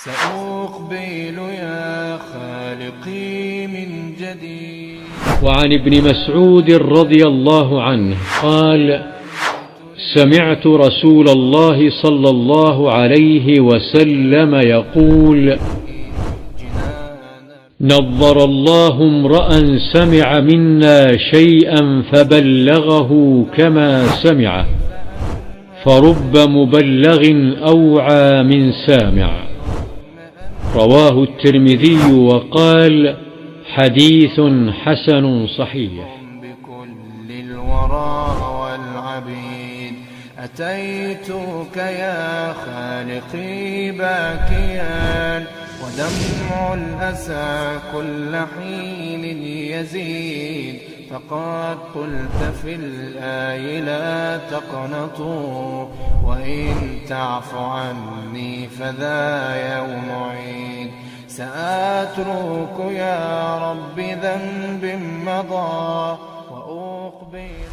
سأقبل يا خالقي من جديد. وعن ابن مسعود رضي الله عنه قال: سمعت رسول الله صلى الله عليه وسلم يقول: نضر الله امرأ سمع منا شيئا فبلغه كما سمعه، فرب مبلغ أوعى من سامع. رواه الترمذي وقال: حديث حسن صحيح. بكل الورى والعبيد أتيتك يا خالقي باكيا، ودمع الأسى كل حين يزيد، فقد قلت في الآي لا تقنطوا، وإن تعف عني فذا يوم عيد. سأترك يا رب ذنب مضى وأقبل